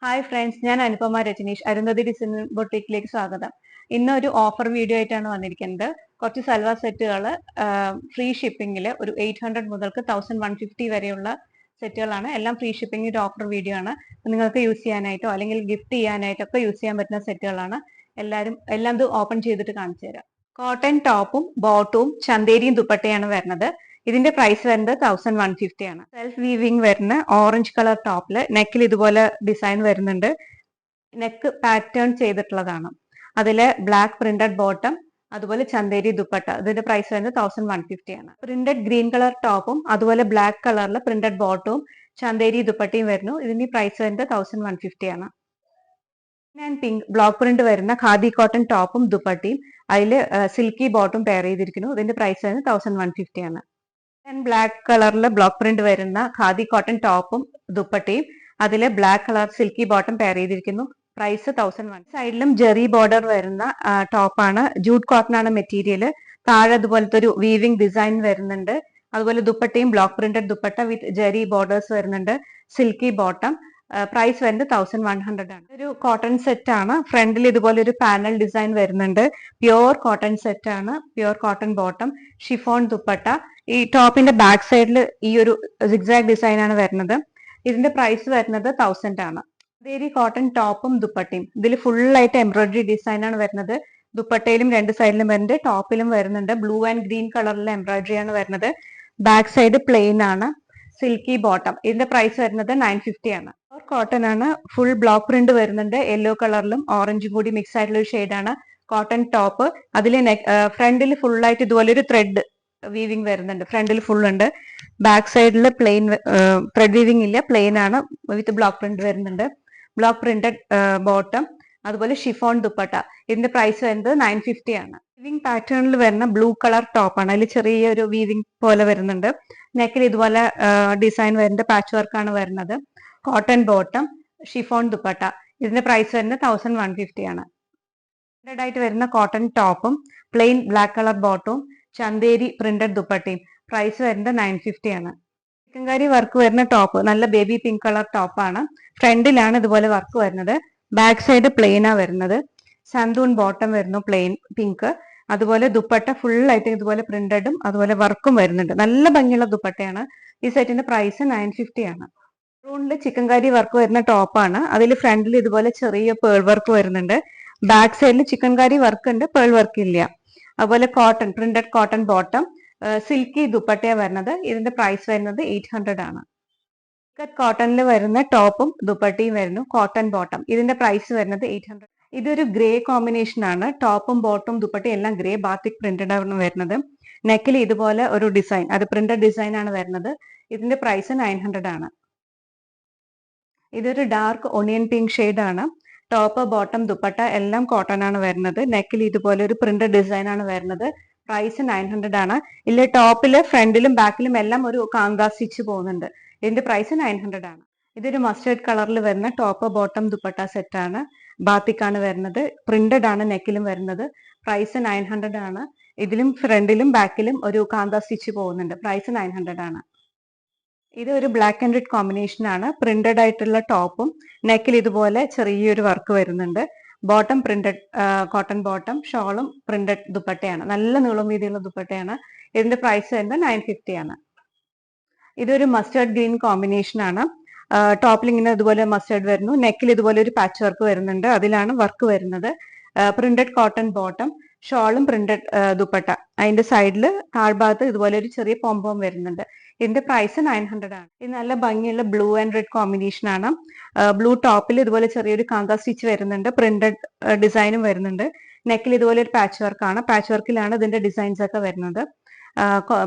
Hi friends, ഞാൻ Anupama Rajneesh. Arundhati design ബൊട്ടിക്കിലേക്ക് സ്വാഗതം. ഇന്നൊരു ഓഫർ വീഡിയോ ആയിട്ടാണ് വന്നിരിക്കുന്നത്. കുറച്ച് സൽവാർ സെറ്റുകൾ ഫ്രീ ഷിപ്പിംഗിൽ ഒരു 800 മുതൽക്ക് 1150 വരെയുള്ള സെറ്റുകളാണ്. എല്ലാം ഫ്രീ ഷിപ്പിംഗിന്റെ ഓഫർ വീഡിയോ ആണ്. നിങ്ങൾക്ക് യൂസ് ചെയ്യാനായിട്ടോ അല്ലെങ്കിൽ ഗിഫ്റ്റ് ചെയ്യാനായിട്ടൊക്കെ യൂസ് ചെയ്യാൻ പറ്റുന്ന സെറ്റുകളാണ്. എല്ലാം ഇത് ഓപ്പൺ ചെയ്തിട്ട് കാണിച്ചു തരാം. കോട്ടൺ ടോപ്പും ബോട്ടും ചന്തേരിയും ദുപ്പട്ടയാണ് വരുന്നത്. ഇതിന്റെ പ്രൈസ് വരുന്നത് 1150 ആണ്. സെൽഫ് വീവിംഗ് വരുന്ന ഓറഞ്ച് കളർ ടോപ്പില് നെക്കിൽ ഇതുപോലെ ഡിസൈൻ വരുന്നുണ്ട്. നെക്ക് പാറ്റേൺ ചെയ്തിട്ടുള്ളതാണ്. അതില് ബ്ലാക്ക് പ്രിന്റഡ് ബോട്ടം, അതുപോലെ ചന്തേരി ദുപ്പട്ട. ഇതിന്റെ പ്രൈസ് വരുന്നത് 1150 ആണ്. പ്രിന്റഡ് ഗ്രീൻ കളർ ടോപ്പും അതുപോലെ ബ്ലാക്ക് കളറിൽ പ്രിന്റഡ് ബോട്ടവും ചന്തേരി ദുപ്പട്ടയും വരുന്നു. ഇതിന്റെ പ്രൈസ് വരുന്നത് 1150 ആണ്. ആൻഡ് പിങ്ക് ബ്ലോക്ക് പ്രിന്റ് വരുന്ന ഖാദി കോട്ടൺ ടോപ്പും ദുപ്പട്ടയും, അതിൽ സിൽക്കി ബോട്ടും പെയർ ചെയ്തിരിക്കുന്നു. ഇതിന്റെ പ്രൈസ് വരുന്നത് 1150 ആണ്. ആൻഡ് ബ്ലാക്ക് കളറിൽ ബ്ലോക്ക് പ്രിന്റ് വരുന്ന ഖാദി കോട്ടൺ ടോപ്പും ദുപ്പട്ടയും, അതിൽ black colour silky bottom pair ചെയ്തിരിക്കുന്നു. പ്രൈസ് 1101. സൈഡിലും ജെറി ബോർഡർ വരുന്ന ടോപ്പാണ്. ജൂട്ട് കോട്ടൺ ആണ് മെറ്റീരിയൽ. താഴെ അതുപോലത്തെ ഒരു വീവിംഗ് ഡിസൈൻ വരുന്നുണ്ട്. അതുപോലെ ദുപ്പട്ടയും ബ്ലോക്ക് പ്രിന്റഡ് ദുപ്പട്ട വിത്ത് ജെറി ബോർഡേഴ്സ് വരുന്നുണ്ട്. Silky bottom. പ്രൈസ് വരുന്നത് 1100 ആണ്. ഒരു കോട്ടൺ സെറ്റ് ആണ്. ഫ്രണ്ടിൽ ഇതുപോലെ ഒരു പാനൽ ഡിസൈൻ വരുന്നുണ്ട്. പ്യുവർ കോട്ടൺ സെറ്റ് ആണ്. Pure cotton bottom, chiffon dupatta. ഈ ടോപ്പിന്റെ ബാക്ക് സൈഡിൽ ഈ ഒരു സിഗ്സാഗ് ഡിസൈൻ ആണ് വരുന്നത്. ഇതിന്റെ പ്രൈസ് വരുന്നത് 1000 ആണ്. ചന്തേരി കോട്ടൺ ടോപ്പും ദുപ്പട്ടയും. ഇതിൽ ഫുൾ ആയിട്ട് എംബ്രോയിഡറി ഡിസൈൻ ആണ് വരുന്നത്. ദുപ്പട്ടയിലും രണ്ട് സൈഡിലും വരുന്നുണ്ട്, ടോപ്പിലും വരുന്നുണ്ട്. ബ്ലൂ ആൻഡ് ഗ്രീൻ കളറിലെ എംബ്രോയിഡറി ആണ് വരുന്നത്. ബാക്ക് സൈഡ് പ്ലെയിൻ ആണ്. Silky bottom. ഇതിന്റെ പ്രൈസ് വരുന്നത് 950 ആണ്. കോട്ടൺ ആണ്. ഫുൾ ബ്ലോക്ക് പ്രിന്റ് വരുന്നുണ്ട്. യെല്ലോ കളറിലും ഓറഞ്ചും കൂടി മിക്സ് ആയിട്ടുള്ള ഒരു ഷെയ്ഡാണ്. Cotton top. അതിൽ ഫ്രണ്ടിൽ ഫുൾ ആയിട്ട് ഇതുപോലെ ഒരു ത്രെഡ് വീവിംഗ് വരുന്നുണ്ട്. ഫ്രണ്ടിൽ ഫുൾ ഉണ്ട്. ബാക്ക് സൈഡിൽ പ്ലെയിൻ ത്രെഡ് വീവിംഗ് ഇല്ല, പ്ലെയിൻ ആണ്. വിത്ത് ബ്ലോക്ക് പ്രിന്റ് വരുന്നുണ്ട്. ബ്ലോക്ക് പ്രിന്റഡ് ബോട്ടം, അതുപോലെ ഷിഫോൺ ദുപ്പട്ട. ഇതിന്റെ പ്രൈസ് വരുന്നത് 950 ആണ്. വീവിംഗ് പാറ്റേണിൽ വരുന്ന ബ്ലൂ കളർ ടോപ്പാണ്. അതിൽ ചെറിയൊരു വീവിംഗ് പോലെ വരുന്നുണ്ട്. നെക്കിൽ ഇതുപോലെ ഡിസൈൻ വരുന്നുണ്ട്. പാച്ച് വർക്കാണ് വരുന്നത്. Cotton bottom, chiffon dupatta. ഇതിന്റെ പ്രൈസ് വരുന്നത് 1150 ആണ്. ആയിട്ട് വരുന്ന കോട്ടൺ ടോപ്പും പ്ലെയിൻ ബ്ലാക്ക് കളർ ബോട്ടവും ചന്തേരി പ്രിന്റഡ് ദുപ്പട്ടയും. പ്രൈസ് വരുന്നത് 950 ആണ്. ചിക്കൻകാരി വർക്ക് വരുന്ന ടോപ്പ് നല്ല ബേബി പിങ്ക് കളർ ടോപ്പാണ്. ഫ്രണ്ടിലാണ് ഇതുപോലെ വർക്ക് വരുന്നത്. ബാക്ക് സൈഡ് പ്ലെയിനാ വരുന്നത്. സന്തൂൺ ബോട്ടം വരുന്നു, പ്ലെയിൻ പിങ്ക്. അതുപോലെ ദുപ്പട്ട ഫുൾ ആയിട്ട് ഇതുപോലെ പ്രിന്റഡും അതുപോലെ വർക്കും വരുന്നുണ്ട്. നല്ല ഭംഗിയുള്ള ദുപ്പട്ടയാണ്. ഈ സെറ്റിന്റെ പ്രൈസ് 950 ആണ്. റൂണില് ചിക്കൻകാരി വർക്ക് വരുന്ന ടോപ്പാണ്. അതിൽ ഫ്രണ്ടിൽ ഇതുപോലെ ചെറിയ പേൾ വർക്ക് വരുന്നുണ്ട്. ബാക്ക് സൈഡിൽ ചിക്കൻകാരി വർക്ക് ഉണ്ട്, പേൾ വർക്ക് ഇല്ല. അതുപോലെ cotton printed cotton bottom, silky ദുപ്പട്ടയാണ് വരുന്നത്. ഇതിന്റെ പ്രൈസ് വരുന്നത് 800 ആണ്. കോട്ടണിൽ വരുന്ന ടോപ്പും ദുപ്പട്ടയും വരുന്നു. Cotton bottom. ഇതിന്റെ പ്രൈസ് വരുന്നത് 800. ഇതൊരു ഗ്രേ കോമ്പിനേഷൻ ആണ്. ടോപ്പും ബോട്ടും ദുപ്പട്ടയും എല്ലാം ഗ്രേ ബാത്തിക് പ്രിന്റഡ് ആണ് വരുന്നത്. നെക്കിൽ ഇതുപോലെ ഒരു ഡിസൈൻ, അത് പ്രിന്റഡ് ഡിസൈൻ ആണ് വരുന്നത്. ഇതിന്റെ പ്രൈസ് 900 ആണ്. ഇതൊരു ഡാർക്ക് ഒണിയൻ പിങ്ക് ഷെയ്ഡ് ആണ്. ടോപ്പ് ബോട്ടം ദുപ്പട്ട എല്ലാം കോട്ടൺ ആണ് വരുന്നത്. നെക്കിൽ ഇതുപോലെ ഒരു പ്രിന്റഡ് ഡിസൈൻ ആണ് വരുന്നത്. പ്രൈസ് 900 ആണ്. ഇല്ല, ടോപ്പില് ഫ്രണ്ടിലും ബാക്കിലും എല്ലാം ഒരു കാന്ത സ്റ്റിച്ച് പോകുന്നുണ്ട്. ഇതിന്റെ പ്രൈസ് 900 ആണ്. ഇതൊരു മസ്റ്റേർഡ് കളറിൽ വരുന്ന ടോപ്പ് ബോട്ടം ദുപ്പട്ട സെറ്റ് ആണ്. ബാത്തിക് ആണ് വരുന്നത്. പ്രിന്റഡ് ആണ് നെക്കിലും വരുന്നത്. പ്രൈസ് 900 ആണ്. ഇതിലും ഫ്രണ്ടിലും ബാക്കിലും ഒരു കാന്ത സ്റ്റിച്ച് പോകുന്നുണ്ട്. പ്രൈസ് 900 ആണ്. ഇത് ഒരു ബ്ലാക്ക് ആൻഡ് റെഡ് കോമ്പിനേഷൻ ആണ്. പ്രിന്റഡ് ആയിട്ടുള്ള ടോപ്പും നെക്കിൽ ഇതുപോലെ ചെറിയൊരു വർക്ക് വരുന്നുണ്ട്. ബോട്ടം പ്രിന്റഡ് കോട്ടൺ ബോട്ടം, ഷോളും പ്രിന്റഡ് ദുപ്പട്ടയാണ്. നല്ല നീളം വീതിയുള്ള ദുപ്പട്ടയാണ്. ഇതിന്റെ പ്രൈസ് വരുന്നത് 950 ആണ്. ഇതൊരു മസ്റ്റേർഡ് ഗ്രീൻ കോമ്പിനേഷൻ ആണ്. ടോപ്പിൽ ഇങ്ങനെ ഇതുപോലെ മസ്റ്റേർഡ് വരുന്നു. നെക്കിൽ ഇതുപോലെ ഒരു പാച്ച് വർക്ക് വരുന്നുണ്ട്. അതിലാണ് വർക്ക് വരുന്നത്. പ്രിന്റഡ് കോട്ടൺ ബോട്ടം, ഷോളും പ്രിന്റഡ് ദുപ്പട്ട. അതിന്റെ സൈഡിൽ താഴ്ഭാഗത്ത് ഇതുപോലെ ഒരു ചെറിയ പോംപോം വരുന്നുണ്ട്. ഇതിന്റെ പ്രൈസ് 900 ആണ്. ഇത് നല്ല ഭംഗിയുള്ള ബ്ലൂ ആൻഡ് റെഡ് കോമ്പിനേഷൻ ആണ്. ബ്ലൂ ടോപ്പിൽ ഇതുപോലെ ചെറിയൊരു കാന്ത സ്റ്റിച്ച് വരുന്നുണ്ട്. പ്രിന്റഡ് ഡിസൈനും വരുന്നുണ്ട്. നെക്കിൽ ഇതുപോലെ ഒരു പാച്ച് വർക്കാണ്. പാച്ച് വർക്കിലാണ് ഇതിന്റെ ഡിസൈൻസ് ഒക്കെ വരുന്നത്.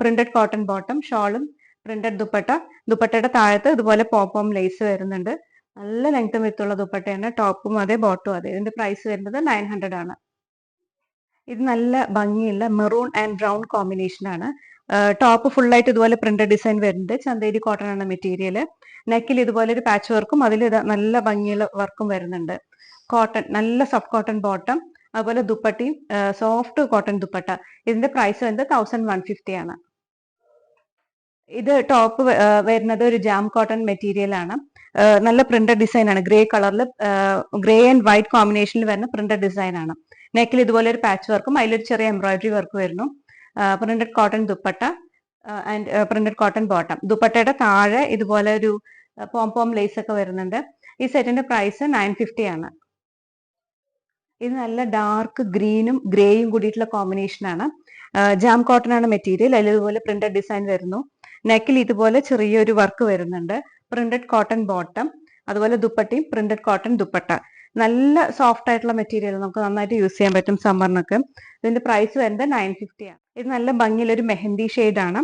പ്രിന്റഡ് കോട്ടൺ ബോട്ടം, ഷോളും പ്രിന്റഡ് ദുപ്പട്ട. ദുപ്പട്ടയുടെ താഴത്ത് ഇതുപോലെ പോം ലേസ് വരുന്നുണ്ട്. നല്ല ലെങ്ത് വിത്തുള്ള ദുപ്പട്ടയാണ്. ടോപ്പും അതെ, ബോട്ടും അതെ. ഇതിന്റെ പ്രൈസ് വരുന്നത് 900 ആണ്. ഇത് നല്ല ഭംഗിയുള്ള മെറൂൺ ആൻഡ് ബ്രൗൺ കോമ്പിനേഷൻ ആണ്. ടോപ്പ് ഫുൾ ആയിട്ട് ഇതുപോലെ പ്രിന്റഡ് ഡിസൈൻ വരുന്നുണ്ട്. ചന്തേരി കോട്ടൺ ആണ് മെറ്റീരിയൽ. നെക്കിൽ ഇതുപോലെ ഒരു പാച്ച് വർക്കും അതിൽ നല്ല ഭംഗിയുള്ള വർക്കും വരുന്നുണ്ട്. കോട്ടൺ, നല്ല സോഫ്റ്റ് കോട്ടൺ ബോട്ടം, അതുപോലെ ദുപ്പട്ടയും സോഫ്റ്റ് കോട്ടൺ ദുപ്പട്ട. ഇതിന്റെ പ്രൈസ് വരുന്നത് 1150 ആണ്. ഇത് ടോപ്പ് വരുന്നത് ഒരു ജാം കോട്ടൺ മെറ്റീരിയൽ ആണ്. നല്ല പ്രിന്റഡ് ഡിസൈൻ ആണ്. ഗ്രേ കളറിൽ ഗ്രേ ആൻഡ് വൈറ്റ് കോമ്പിനേഷനിൽ വരുന്ന പ്രിന്റഡ് ഡിസൈൻ ആണ്. നെക്കിൽ ഇതുപോലെ ഒരു പാച്ച് വർക്കും അതിലൊരു ചെറിയ എംബ്രോയിഡറി വർക്ക് വരുന്നു. Printed cotton dupatta and printed cotton bottom. ദുപ്പട്ടയുടെ താഴെ ഇതുപോലെ ഒരു പോം ലേസ് ഒക്കെ വരുന്നുണ്ട്. ഈ സെറ്റിന്റെ പ്രൈസ് 950 ആണ്. ഇത് നല്ല ഡാർക്ക് ഗ്രീനും ഗ്രേയും കൂടിയിട്ടുള്ള കോമ്പിനേഷൻ ആണ്. ജാം കോട്ടൺ ആണ് മെറ്റീരിയൽ. അതിൽ ഇതുപോലെ പ്രിന്റഡ് ഡിസൈൻ വരുന്നു. നെക്കിൽ ഇതുപോലെ ചെറിയൊരു വർക്ക് വരുന്നുണ്ട്. പ്രിന്റഡ് കോട്ടൺ ബോട്ടം, അതുപോലെ ദുപ്പട്ടയും പ്രിന്റഡ് കോട്ടൺ ദുപ്പട്ട. നല്ല സോഫ്റ്റ് ആയിട്ടുള്ള മെറ്റീരിയൽ, നമുക്ക് നന്നായിട്ട് യൂസ് ചെയ്യാൻ പറ്റും സമ്മറിനൊക്കെ. ഇതിന്റെ പ്രൈസ് വരുന്നത് 950 ആണ്. ഇത് നല്ല ഭംഗിയിൽ ഒരു മെഹന്തി ഷെയ്ഡ് ആണ്.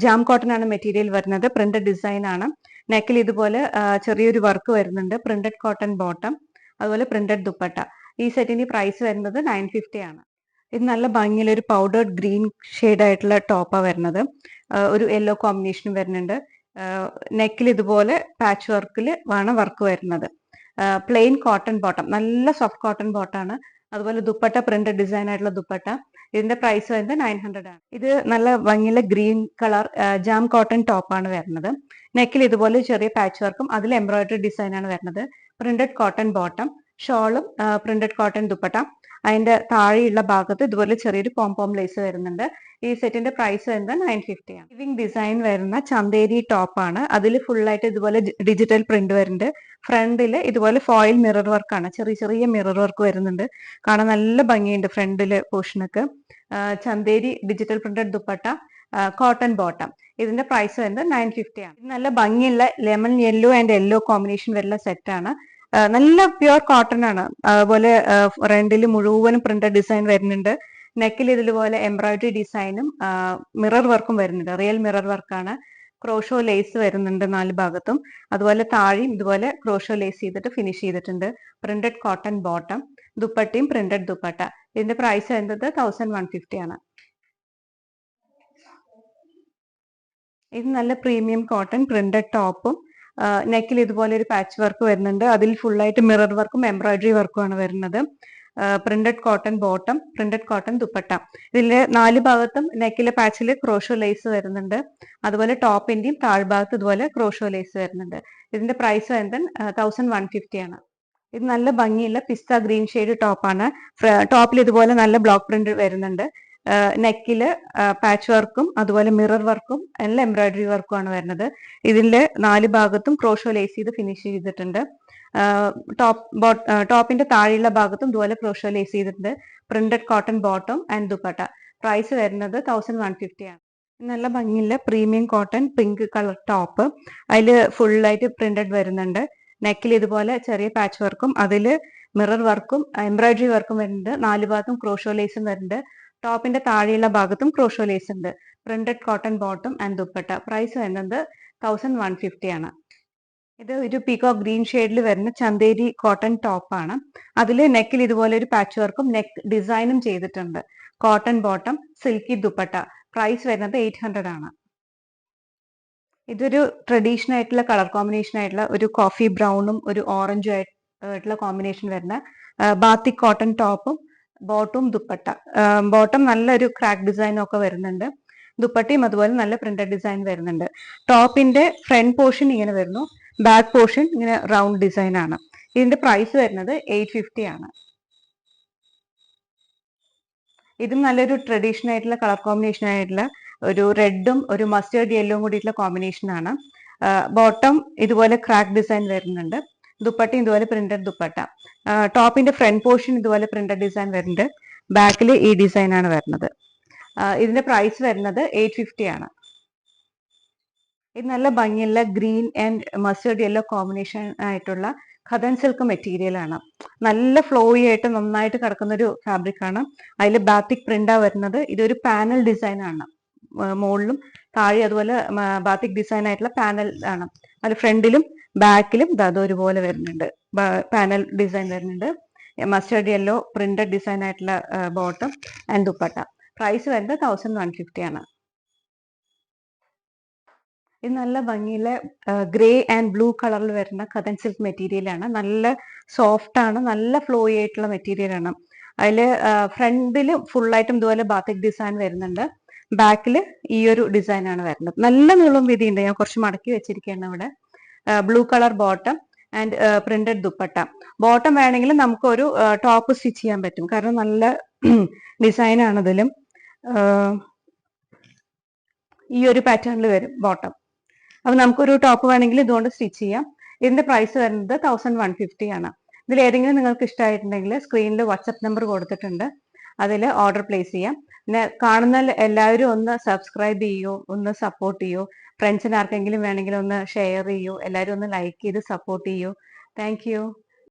ജാം കോട്ടൺ ആണ് മെറ്റീരിയൽ വരുന്നത്. പ്രിന്റഡ് ഡിസൈൻ ആണ്. നെക്കിൽ ഇതുപോലെ ചെറിയൊരു വർക്ക് വരുന്നുണ്ട്. പ്രിന്റഡ് കോട്ടൺ ബോട്ടം, അതുപോലെ പ്രിന്റഡ് ദുപ്പട്ട. ഈ സെറ്റിന്റെ പ്രൈസ് വരുന്നത് 950 ആണ്. ഇത് നല്ല ഭംഗിയിൽ ഒരു പൗഡേർഡ് ഗ്രീൻ ഷെയ്ഡ് ആയിട്ടുള്ള ടോപ്പാണ് വരുന്നത്. ഒരു യെല്ലോ കോമ്പിനേഷൻ വരുന്നുണ്ട്. നെക്കിൽ ഇതുപോലെ പാച്ച് വർക്കിൽ ആണ് വർക്ക് വരുന്നത്. പ്ലെയിൻ കോട്ടൺ ബോട്ടം, നല്ല സോഫ്റ്റ് കോട്ടൺ ബോട്ടാണ്. അതുപോലെ ദുപ്പട്ട പ്രിന്റഡ് ഡിസൈൻ ആയിട്ടുള്ള ദുപ്പട്ട. ഇതിന്റെ പ്രൈസ് വരുന്നത് 900 ആണ്. ഇത് നല്ല ഭംഗിയുള്ള ഗ്രീൻ കളർ ജാം കോട്ടൺ ടോപ്പാണ് വരുന്നത്. നെക്കിൽ ഇതുപോലെ ചെറിയ പാച്ച് വർക്കും അതിൽ എംബ്രോയിഡറി ഡിസൈൻ ആണ് വരുന്നത്. പ്രിന്റഡ് കോട്ടൺ ബോട്ടം, ഷോളും പ്രിന്റഡ് കോട്ടൺ ദുപ്പട്ട. അതിന്റെ താഴെയുള്ള ഭാഗത്ത് ഇതുപോലെ ചെറിയൊരു പോം ലേസ് വരുന്നുണ്ട്. ഈ സെറ്റിന്റെ പ്രൈസ് വരുന്നത് 950 ആണ്. ലിവിംഗ് ഡിസൈൻ വരുന്ന ചന്തേരി ടോപ്പാണ്. അതിൽ ഫുള്ളായിട്ട് ഇതുപോലെ ഡിജിറ്റൽ പ്രിന്റ് വരുന്നുണ്ട്. ഫ്രണ്ടിൽ ഇതുപോലെ ഫോയിൽ മിറർ വർക്കാണ്. ചെറിയ ചെറിയ മിറർ വർക്ക് വരുന്നുണ്ട്. കാണാൻ നല്ല ഭംഗിയുണ്ട് ഫ്രണ്ടിലെ പോർഷനൊക്കെ. Chanderi digital printed dupatta, cotton bottom. ഇതിന്റെ പ്രൈസ് വരുന്നത് 950 ആണ്. ഇത് നല്ല ഭംഗിയുള്ള lemon yellow and yellow combination വരുന്ന സെറ്റാണ്. നല്ല പ്യുവർ കോട്ടൺ ആണ്. അതുപോലെ ഫ്രണ്ടിൽ മുഴുവനും പ്രിന്റഡ് ഡിസൈൻ വരുന്നുണ്ട്. നെക്കിൽ ഇതുപോലെ എംബ്രോയിഡറി ഡിസൈനും മിറർ വർക്കും വരുന്നുണ്ട്. റിയൽ മിറർ വർക്കാണ്. ക്രോഷോ ലേസ് വരുന്നുണ്ട് 4 ഭാഗത്തും. അതുപോലെ താഴെയും ഇതുപോലെ ക്രോഷോ ലേസ് ചെയ്തിട്ട് ഫിനിഷ് ചെയ്തിട്ടുണ്ട്. പ്രിന്റഡ് കോട്ടൺ ബോട്ടം, ദുപ്പട്ടയും പ്രിന്റഡ് ദുപ്പട്ട. ഇതിന്റെ പ്രൈസ് വരുന്നത് 1150 ആണ്. ഇത് നല്ല പ്രീമിയം കോട്ടൺ പ്രിന്റഡ് ടോപ്പും നെക്കിൽ ഇതുപോലെ ഒരു പാച്ച് വർക്ക് വരുന്നുണ്ട്. അതിൽ ഫുള്ളായിട്ട് മിറർ വർക്കും എംബ്രോയിഡറി വർക്കും ആണ് വരുന്നത്. Printed cotton bottom, printed cotton dupatta. ഇതിലെ 4 ഭാഗത്തും നെക്കിലെ പാച്ചിൽ ക്രോഷോ ലേസ് വരുന്നുണ്ട്. അതുപോലെ ടോപ്പിന്റെയും താഴ്ഭാഗത്ത് ഇതുപോലെ ക്രോഷോ ലേസ് വരുന്നുണ്ട്. ഇതിന്റെ പ്രൈസ് വരുന്നത് 1150 ആണ്. ഇത് നല്ല ഭംഗിയുള്ള പിസ്ത ഗ്രീൻ ഷെയ്ഡ് ടോപ്പാണ്. ടോപ്പിൽ ഇതുപോലെ നല്ല ബ്ലോക്ക് പ്രിന്റ് വരുന്നുണ്ട്. നെക്കില് പാച്ച് വർക്കും അതുപോലെ മിറർ വർക്കും എല്ലാം എംബ്രോയിഡറി വർക്കും ആണ് വരുന്നത്. ഇതിന്റെ 4 ഭാഗത്തും ക്രോഷോ ലേസ് ചെയ്ത് ഫിനിഷ് ചെയ്തിട്ടുണ്ട്. ടോപ്പിന്റെ താഴെയുള്ള ഭാഗത്തും ഇതുപോലെ ക്രോഷോ ലേസ് ചെയ്തിട്ടുണ്ട്. Printed cotton bottom and dupatta. Price വരുന്നത് 1150 ആണ്. നല്ല ഭംഗിയുള്ള premium cotton pink colour top. അതിൽ ഫുള്ളായിട്ട് പ്രിന്റഡ് വരുന്നുണ്ട്. നെക്കിൽ ഇതുപോലെ ചെറിയ പാച്ച് വർക്കും അതിൽ മിറർ വർക്കും എംബ്രോയിഡറി വർക്കും വരുന്നുണ്ട്. 4 ഭാഗത്തും ക്രോഷോ ലേസും വരുന്നുണ്ട്. ടോപ്പിന്റെ താഴെയുള്ള ഭാഗത്തും ക്രോഷോ ലേസ് ഉണ്ട്. Printed cotton bottom and dupatta. Price വരുന്നത് 1150 ആണ്. ഇത് ഒരു പീകോക്ക് ഗ്രീൻ ഷെയ്ഡിൽ വരുന്ന ചന്തേരി കോട്ടൺ ടോപ്പാണ്. അതിൽ നെക്കിൽ ഇതുപോലെ ഒരു പാച്ച് വർക്കും നെക്ക് ഡിസൈനും ചെയ്തിട്ടുണ്ട്. Cotton bottom, silky dupatta. Price വരുന്നത് 800 ആണ്. ഇതൊരു ട്രഡീഷണൽ ആയിട്ടുള്ള കളർ കോമ്പിനേഷൻ ആയിട്ടുള്ള ഒരു കോഫി ബ്രൗണും ഒരു ഓറഞ്ചും ആയിട്ടുള്ള കോമ്പിനേഷൻ വരുന്ന ബാത്തിക് കോട്ടൺ ടോപ്പും ബോട്ടും ദുപ്പട്ട. ബോട്ടം നല്ലൊരു ക്രാക്ക് ഡിസൈനും ഒക്കെ വരുന്നുണ്ട്. ദുപ്പട്ടയും അതുപോലെ നല്ല പ്രിന്റഡ് ഡിസൈൻ വരുന്നുണ്ട്. ടോപ്പിന്റെ ഫ്രണ്ട് പോർഷൻ ഇങ്ങനെ വരുന്നു. ബാക്ക് പോർഷൻ ഇങ്ങനെ റൗണ്ട് ഡിസൈൻ ആണ്. ഇതിന്റെ പ്രൈസ് വരുന്നത് 850 ആണ്. ഇത് നല്ലൊരു ട്രഡീഷണൽ ആയിട്ടുള്ള കളർ കോമ്പിനേഷൻ ആയിട്ടുള്ള ഒരു റെഡും ഒരു മസ്റ്റേർഡ് യെല്ലോയും കൂടിയിട്ടുള്ള കോമ്പിനേഷൻ ആണ്. ബോട്ടം ഇതുപോലെ ക്രാക്ക് ഡിസൈൻ വരുന്നുണ്ട്. ദുപ്പട്ട ഇതുപോലെ പ്രിന്റഡ് ദുപ്പട്ട. ടോപ്പിന്റെ ഫ്രണ്ട് പോർഷൻ ഇതുപോലെ പ്രിന്റഡ് ഡിസൈൻ വരുന്നുണ്ട്. ബാക്കിൽ ഈ ഡിസൈൻ ആണ് വരുന്നത്. ഇതിന്റെ പ്രൈസ് വരുന്നത് 850 ആണ്. ഇത് നല്ല ഭംഗിയുള്ള green and mustard yellow combination ആയിട്ടുള്ള ഖതൻ സിൽക്ക് മെറ്റീരിയൽ ആണ്. നല്ല ഫ്ലോയി ആയിട്ട് നന്നായിട്ട് കിടക്കുന്ന ഒരു ഫാബ്രിക് ആണ്. അതിൽ ബാത്തിക് പ്രിന്റാ വരുന്നത്. ഇതൊരു പാനൽ ഡിസൈൻ ആണ്. മുകളിലും താഴെ അതുപോലെ ബാത്തിക് ഡിസൈൻ ആയിട്ടുള്ള പാനൽ ആണ്. അത് ഫ്രണ്ടിലും ബാക്കിലും ഒരുപോലെ വരുന്നുണ്ട്. പാനൽ ഡിസൈൻ വരുന്നുണ്ട്. മസ്റ്റേർഡ് യെല്ലോ പ്രിന്റഡ് ഡിസൈൻ ആയിട്ടുള്ള ബോട്ടം ആൻഡ് ദുപ്പട്ട. പ്രൈസ് വരുന്നത് 1150 ആണ്. ഇത് നല്ല ഭംഗിയിലെ ഗ്രേ ആൻഡ് ബ്ലൂ കളറിൽ വരുന്ന കതൻ സിൽക്ക് മെറ്റീരിയൽ ആണ്. നല്ല സോഫ്റ്റ് ആണ്. നല്ല ഫ്ലോയി ആയിട്ടുള്ള മെറ്റീരിയൽ ആണ്. അതിൽ ഫ്രണ്ടിൽ ഫുള്ളായിട്ടും ഇതുപോലെ ബാത്തിക് ഡിസൈൻ വരുന്നുണ്ട്. ബാക്കിൽ ഈ ഒരു ഡിസൈൻ ആണ് വരുന്നത്. നല്ല നീളം വീതിയുണ്ട്. ഞാൻ കുറച്ച് മടക്കി വെച്ചിരിക്കുകയാണ് ഇവിടെ. Blue colour bottom and printed dupatta. Bottom വേണമെങ്കിൽ നമുക്ക് ഒരു ടോപ്പ് സ്റ്റിച്ച് ചെയ്യാൻ പറ്റും, കാരണം നല്ല ഡിസൈൻ ആണ് ഇതിലും. ഈ ഒരു പാറ്റേണിൽ വരും ബോട്ടം. അപ്പൊ നമുക്കൊരു ടോപ്പ് വേണമെങ്കിൽ ഇതുകൊണ്ട് സ്റ്റിച്ച് ചെയ്യാം. ഇതിന്റെ പ്രൈസ് വരുന്നത് 1150 ആണ്. ഇതിൽ ഏതെങ്കിലും നിങ്ങൾക്ക് ഇഷ്ടമായിട്ടുണ്ടെങ്കിൽ സ്ക്രീനിൽ വാട്സപ്പ് നമ്പർ കൊടുത്തിട്ടുണ്ട്, അതിൽ ഓർഡർ പ്ലേസ് ചെയ്യാം. പിന്നെ കാണുന്ന എല്ലാവരും ഒന്ന് സബ്സ്ക്രൈബ് ചെയ്യൂ, ഒന്ന് സപ്പോർട്ട് ചെയ്യൂ. ഫ്രണ്ട്സിന് ആർക്കെങ്കിലും വേണമെങ്കിൽ ഒന്ന് ഷെയർ ചെയ്യൂ. എല്ലാവരും ഒന്ന് ലൈക്ക് ചെയ്ത് സപ്പോർട്ട് ചെയ്യൂ. Thank you.